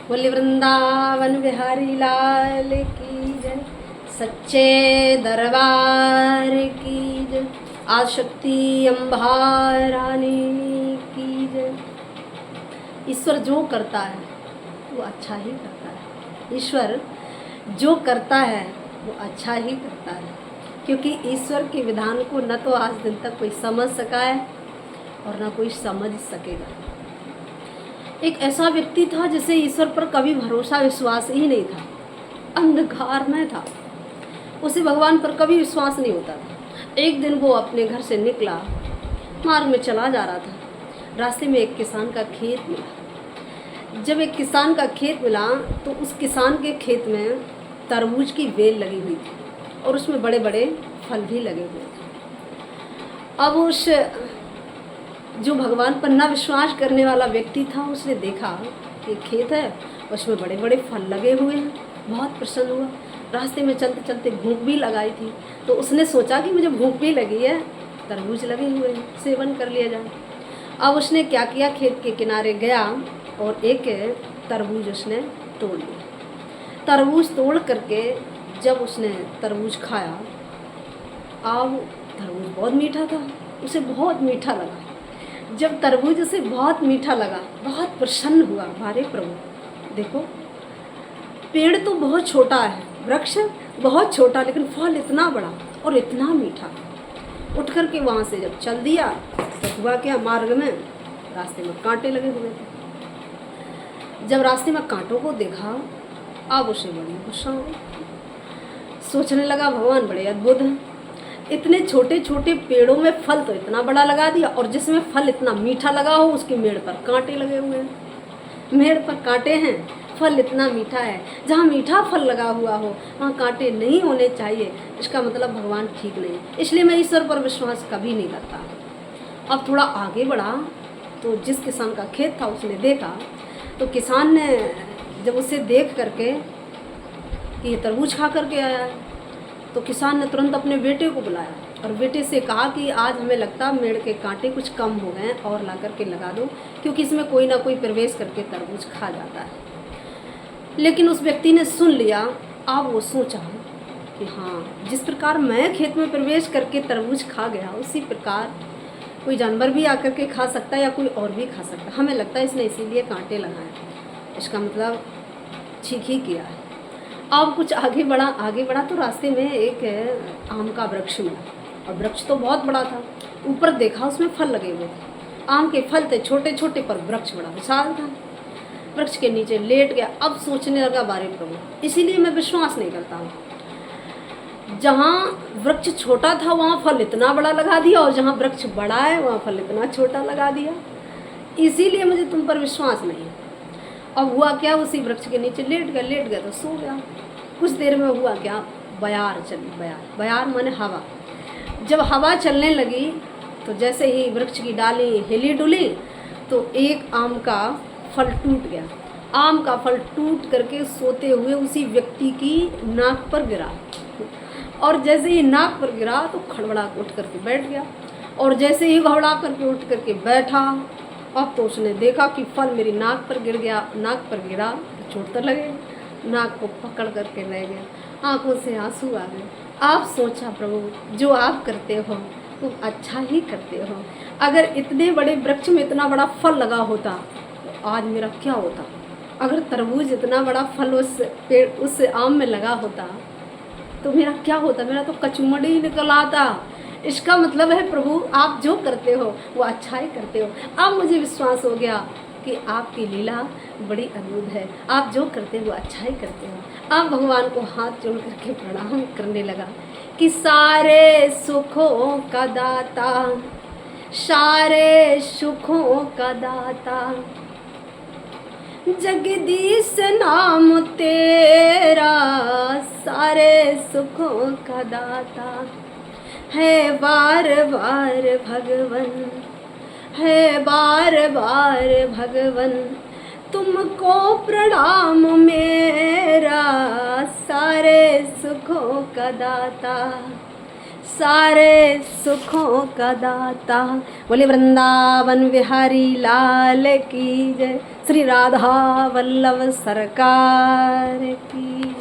बोले वृंदावन बिहारी लाल की जय, सच्चे दरबार की जय, आशक्ति अम्बा रानी की जय। ईश्वर जो करता है वो अच्छा ही करता है। ईश्वर जो करता है वो अच्छा ही करता है, क्योंकि ईश्वर के विधान को न तो आज दिन तक कोई समझ सका है और न कोई समझ सकेगा। एक ऐसा व्यक्ति था जिसे ईश्वर पर कभी भरोसा विश्वास ही नहीं था, अंधकार में था, उसे भगवान पर कभी विश्वास नहीं होता था। एक दिन वो अपने घर से निकला, मार्ग में चला जा रहा था। रास्ते में एक किसान का खेत मिला। जब एक किसान का खेत मिला तो उस किसान के खेत में तरबूज की बेल लगी हुई थी और उसमें बड़े बड़े फल भी लगे हुए थे। अब उस जो भगवान पर न विश्वास करने वाला व्यक्ति था, उसने देखा कि खेत है, उसमें बड़े बड़े फल लगे हुए हैं। बहुत प्रसन्न हुआ। रास्ते में चलते चलते भूख भी लगाई थी, तो उसने सोचा कि मुझे भूख भी लगी है, तरबूज लगे हुए हैं, सेवन कर लिया जाए। अब उसने क्या किया, खेत के किनारे गया और एक तरबूज उसने तोड़ लिया। तरबूज तोड़ करके जब उसने तरबूज खाया, अब तरबूज बहुत मीठा था, उसे बहुत मीठा लगा। जब तरबूज उसे बहुत मीठा लगा, बहुत प्रसन्न हुआ। अरे प्रभु देखो, पेड़ तो बहुत छोटा है, वृक्ष बहुत छोटा, लेकिन फल इतना बड़ा और इतना मीठा। उठ कर के वहाँ से जब चल दिया तो हुआ क्या, मार्ग में रास्ते में कांटे लगे हुए थे। जब रास्ते में कांटों को देखा, अब उसे बड़ी गुस्सा हुई। सोचने लगा भगवान बड़े अद्भुत हैं, इतने छोटे छोटे पेड़ों में फल तो इतना बड़ा लगा दिया, और जिसमें फल इतना मीठा लगा हो उसकी मेड़ पर कांटे लगे हुए हैं। मेड़ पर कांटे हैं, फल इतना मीठा है। जहाँ मीठा फल लगा हुआ हो वहाँ कांटे नहीं होने चाहिए। इसका मतलब भगवान ठीक नहीं, इसलिए मैं ईश्वर पर विश्वास कभी नहीं करता। अब थोड़ा आगे बढ़ा तो जिस किसान का खेत था उसने देखा, तो किसान ने जब उसे देख करके कि ये तरबूज खा करके आया है, तो किसान ने तुरंत अपने बेटे को बुलाया और बेटे से कहा कि आज हमें लगता है मेड़ के कांटे कुछ कम हो गए हैं और ला करके लगा दो, क्योंकि इसमें कोई ना कोई प्रवेश करके तरबूज खा जाता है। लेकिन उस व्यक्ति ने सुन लिया। अब वो सोचा कि हाँ, जिस प्रकार मैं खेत में प्रवेश करके तरबूज खा गया, उसी प्रकार कोई जानवर भी आकर के खा सकता है या कोई और भी खा सकता है। हमें लगता है इसने इसीलिए कांटे लगाए, इसका मतलब ठीक ही किया है। अब कुछ आगे बढ़ा तो रास्ते में एक आम का वृक्ष मिला, और वृक्ष तो बहुत बड़ा था। ऊपर देखा उसमें फल लगे हुए थे, आम के फल थे छोटे छोटे, पर वृक्ष बड़ा विशाल था। वृक्ष के नीचे लेट गया। अब सोचने लगा बारे प्रभु, इसीलिए मैं विश्वास नहीं करता हूँ। जहाँ वृक्ष छोटा था वहाँ फल इतना बड़ा लगा दिया, और जहाँ वृक्ष बड़ा है वहाँ फल इतना छोटा लगा दिया, इसीलिए मुझे तुम पर विश्वास नहीं है। अब हुआ क्या, उसी वृक्ष के नीचे लेट गया तो सो गया। कुछ देर में हुआ क्या, बयार चली। बयार माने हवा। जब हवा चलने लगी तो जैसे ही वृक्ष की डाली हिली डुली तो एक आम का फल टूट गया। आम का फल टूट करके सोते हुए उसी व्यक्ति की नाक पर गिरा, और जैसे ही नाक पर गिरा तो खड़बड़ा उठ करके बैठ गया, और जैसे ही घबरा करके उठ करके बैठा, अब तो उसने देखा कि फल मेरी नाक पर गिर गया। नाक पर गिरा तो चोट तो लगे, नाक को पकड़ करके रह गया, आंखों से आंसू आ गए। आप सोचा प्रभु, जो आप करते हो तुम अच्छा ही करते हो। अगर इतने बड़े वृक्ष में इतना बड़ा फल लगा होता तो आज मेरा क्या होता। अगर तरबूज इतना बड़ा फल उस आम में लगा होता तो मेरा क्या होता, मेरा तो कचूमड़ी ही निकल आता। इसका मतलब है प्रभु, आप जो करते हो वो अच्छा ही करते हो। अब मुझे विश्वास हो गया कि आपकी लीला बड़ी अद्भुत है, आप जो करते हो अच्छा ही करते हो। अब भगवान को हाथ जोड़ करके प्रणाम करने लगा कि सारे सुखों का दाता, सारे सुखों का दाता, जगदीश नाम तेरा, सारे सुखों का दाता है बार बार भगवन, है बार बार भगवन, तुमको प्रणाम मेरा, सारे सुखों का दाता, सारे सुखों का दाता। बोले वृंदावन बिहारी लाल की जय। श्री राधा वल्लभ सरकार की जय।